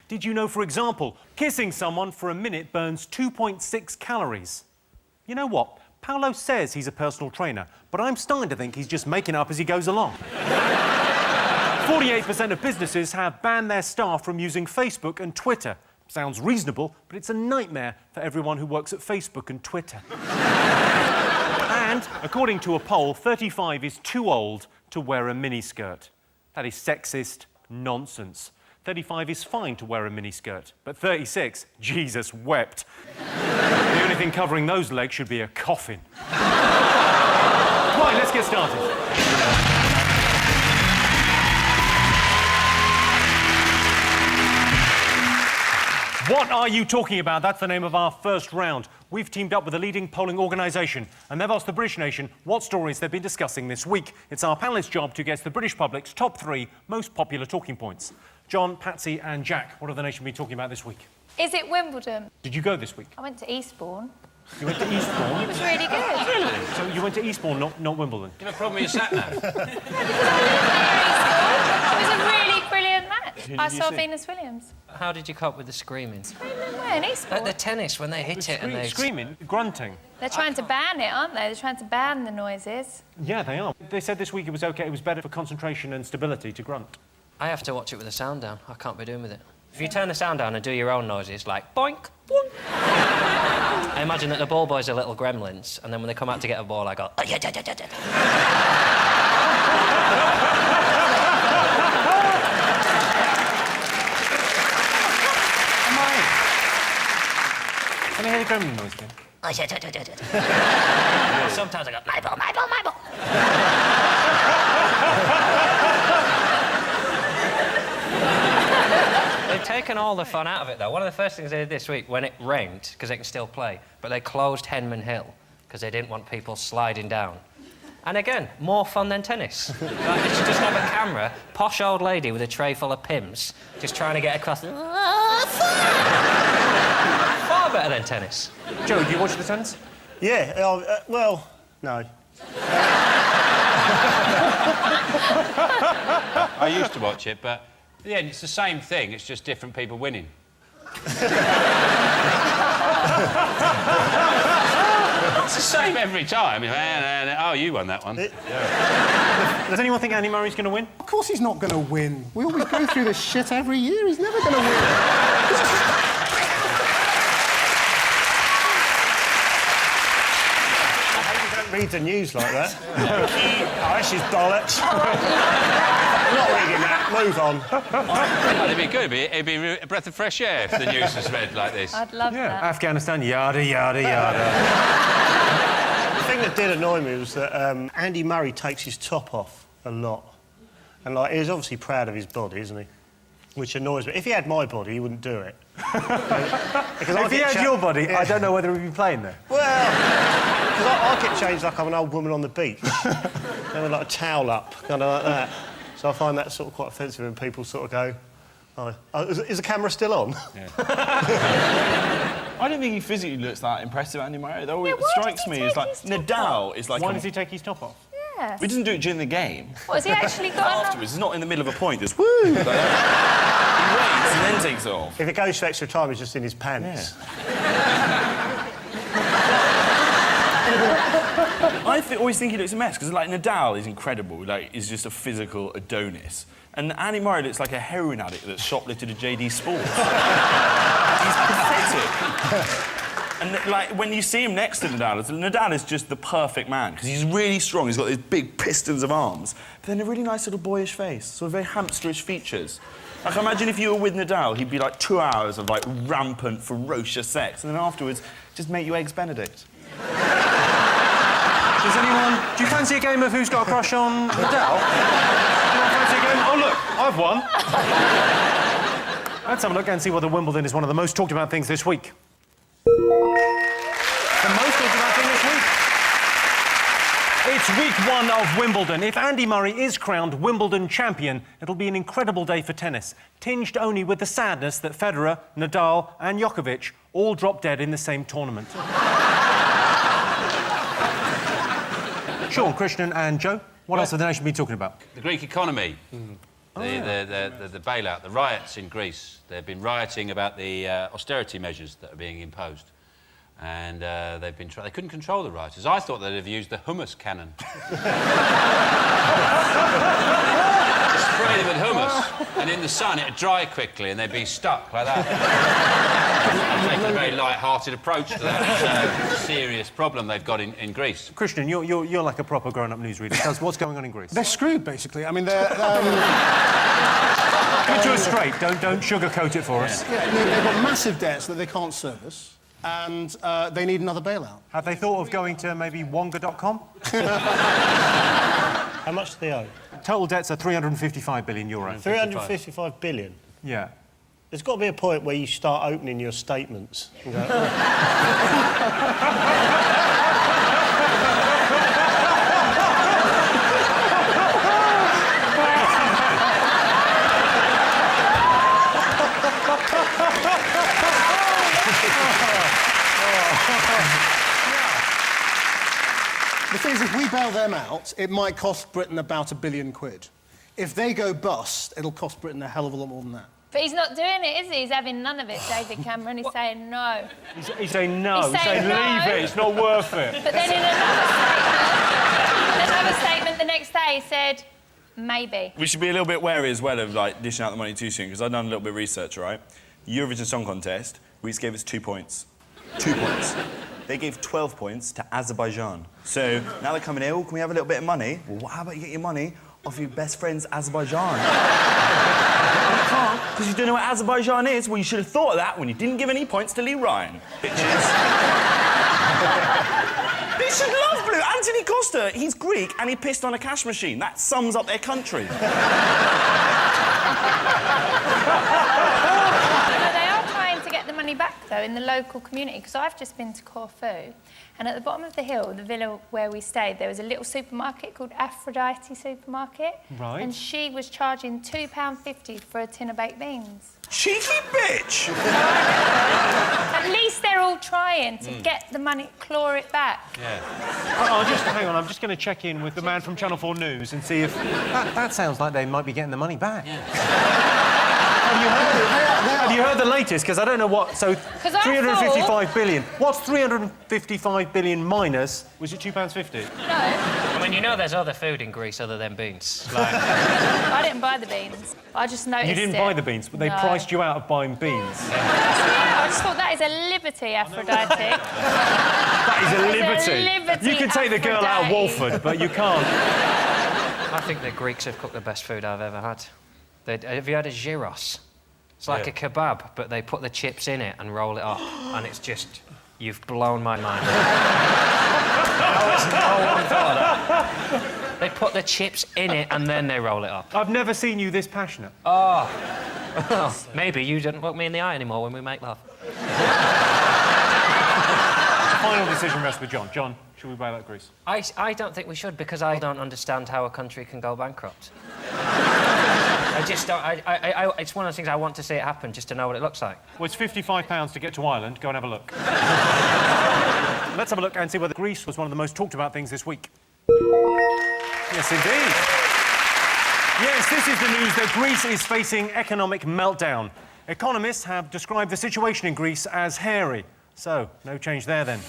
Did you know, for example, kissing someone for a minute burns 2.6 calories? You know what? Paolo says he's a personal trainer, but I'm starting to think he's just making it up as he goes along. 48% of businesses have banned their staff from using Facebook and Twitter. Sounds reasonable, but it's a nightmare for everyone who works at Facebook and Twitter. And, according to a poll, 35 is too old to wear a miniskirt. That is sexist nonsense. 35 is fine to wear a miniskirt, but 36, Jesus wept. The only thing covering those legs should be a coffin. Right, let's get started. What are you talking about? That's the name of our first round. We've teamed up with a leading polling organisation, and they've asked the British nation what stories they've been discussing this week. It's our panellists' job to guess the British public's top 3 most popular talking points. John, Patsy and Jack, what have the nation been talking about this week? Is it Wimbledon? Did you go this week? I went to Eastbourne. You went to Eastbourne? It was really good. Really? So you went to Eastbourne, not Wimbledon? Do you have a problem with your sat-nav? It was a really brilliant match. I saw Venus Williams. How did you cope with the screaming? Screaming where? In Eastbourne? At the tennis, when they hit it and they... Screaming? Grunting? They're trying to ban it, aren't they? They're trying to ban the noises. Yeah, they are. They said this week it was OK, it was better for concentration and stability to grunt. I have to watch it with the sound down. I can't be doing with it. If you turn the sound down and do your own noises, like boink, boink. I imagine that the ball boys are little gremlins, and then when they come out to get a ball, I go... Can I hear the gremlin noise again? Sometimes I go, my ball, my ball, my ball. They've taken all the fun out of it, though. One of the first things they did this week, when it rained, because they can still play, but they closed Henman Hill, because they didn't want people sliding down. And again, more fun than tennis. Like, they should just have a camera, posh old lady with a tray full of Pims, just trying to get across... Far better than tennis. Joe, do you watch the tennis? Yeah, well, no. I used to watch it, but yeah, it's the same thing. It's just different people winning. It's the same every time. Oh, you won that one. Does anyone think Andy Murray's going to win? Of course he's not going to win. We always go through this shit every year. He's never going to win. Read the news like that. Oh, this is bollocks. I'm not reading that. Move on. Well, it'd be good. It'd be a breath of fresh air if the news was read like this. I'd love that. Afghanistan, yada, yada, yada. The thing that did annoy me was that Andy Murray takes his top off a lot. And, like, he's obviously proud of his body, isn't he? Which annoys me. If he had my body, he wouldn't do it. Because if he had your body, yeah. I don't know whether he'd be playing there. Well, because I get changed like I'm an old woman on the beach. And with, like, a towel up, kind of like that. So I find that sort of quite offensive when people sort of go, oh, is the camera still on? Yeah. I don't think he physically looks that impressive, Andy Murray. Though it strikes me as like Nadal is like... Why does he take his top off? Yeah. He doesn't do it during the game. What, has he actually got afterwards? It's not in the middle of a point, just woo! Like that. He waits and then takes it off. If it goes for extra time, he's just in his pants. Yeah. I always think he looks a mess, because, like, Nadal is incredible. Like, he's just a physical Adonis. And Andy Murray looks like a heroin addict that's shoplifted a JD Sports. He's pathetic. And, like, when you see him next to Nadal is just the perfect man, because he's really strong. He's got these big pistons of arms, but then a really nice little boyish face, sort of very hamsterish features. Like, imagine if you were with Nadal, he'd be like 2 hours of, like, rampant, ferocious sex, and then afterwards, just make you Eggs Benedict. Does anyone... Do you fancy a game of who's got a crush on Nadal? Anyone fancy a game? Oh, look, I've won. Let's have a look and see whether Wimbledon is one of the most talked about things this week. The most talked about thing this week. It's week 1 of Wimbledon. If Andy Murray is crowned Wimbledon champion, it'll be an incredible day for tennis, tinged only with the sadness that Federer, Nadal and Djokovic all dropped dead in the same tournament. Sean, Krishnan and Joe, what else have the nation been talking about? The Greek economy. The bailout, the riots in Greece. They've been rioting about the austerity measures that are being imposed. And they couldn't control the rioters. I thought they'd have used the hummus cannon. Spray them with hummus, and in the sun it'd dry quickly and they'd be stuck like that. Taking a very light-hearted approach to that serious problem they've got in Greece. Christian, you're like a proper grown-up newsreader. Tell us what's going on in Greece. They're screwed, basically. I mean, they're... Cut to us straight. Don't sugarcoat it for us. Yeah, they've got massive debts that they can't service, and they need another bailout. Have they thought of going to maybe Wonga.com? How much do they owe? Total debts are €355 billion. 355 billion? Yeah. There's got to be a point where you start opening your statements. And go, The thing is, if we bail them out, it might cost Britain about £1 billion. If they go bust, it'll cost Britain a hell of a lot more than that. But he's not doing it, is he? He's having none of it, David Cameron. He's saying no. He's saying no. He's saying no. Leave it. It's not worth it. But then in another statement the next day, he said, maybe. We should be a little bit wary as well of, like, dishing out the money too soon, because I've done a little bit of research, right? Eurovision Song Contest, Greece gave us 2 points. 2 points. They gave 12 points to Azerbaijan. So now they're coming here, oh, can we have a little bit of money? Well, how about you get your money off your best friend's Azerbaijan? You can't, because you don't know what Azerbaijan is. Well, you should have thought of that when you didn't give any points to Lee Ryan. Bitches. They should love Blue. Anthony Costa, he's Greek and he pissed on a cash machine. That sums up their country. Money back, though, in the local community, because I've just been to Corfu, and at the bottom of the hill, the villa where we stayed, there was a little supermarket called Aphrodite Supermarket. Right. And she was charging £2.50 for a tin of baked beans. Cheeky bitch! At least they're all trying to get the money, claw it back. Yeah. Hang on, I'm just going to check in with the man from Channel 4 News and see if... That sounds like they might be getting the money back. Yeah. Have you heard the latest? Because I don't know what... So, 355 billion. What's 355 billion minus... Was it £2.50? No. I mean, you know there's other food in Greece other than beans. Like... I didn't buy the beans. I just noticed You didn't buy the beans, but they priced you out of buying beans. Yeah, I just thought that is a liberty, Aphrodite. That is a liberty. You can take the girl out of Walford, but you can't. I think the Greeks have cooked the best food I've ever had. Have you had a gyros? It's like a kebab, but they put the chips in it and roll it up, and it's just... You've blown my mind. They put the chips in it and then they roll it up. I've never seen you this passionate. Oh. Maybe you didn't look me in the eye anymore when we make love. Final decision rests with John. John, should we bail out Greece? I don't think we should, because I don't understand how a country can go bankrupt. I just don't... it's one of those things I want to see it happen, just to know what it looks like. Well, it's £55 to get to Ireland. Go and have a look. Let's have a look and see whether Greece was one of the most talked about things this week. Yes, indeed. Yes, this is the news that Greece is facing economic meltdown. Economists have described the situation in Greece as hairy. So, no change there, then.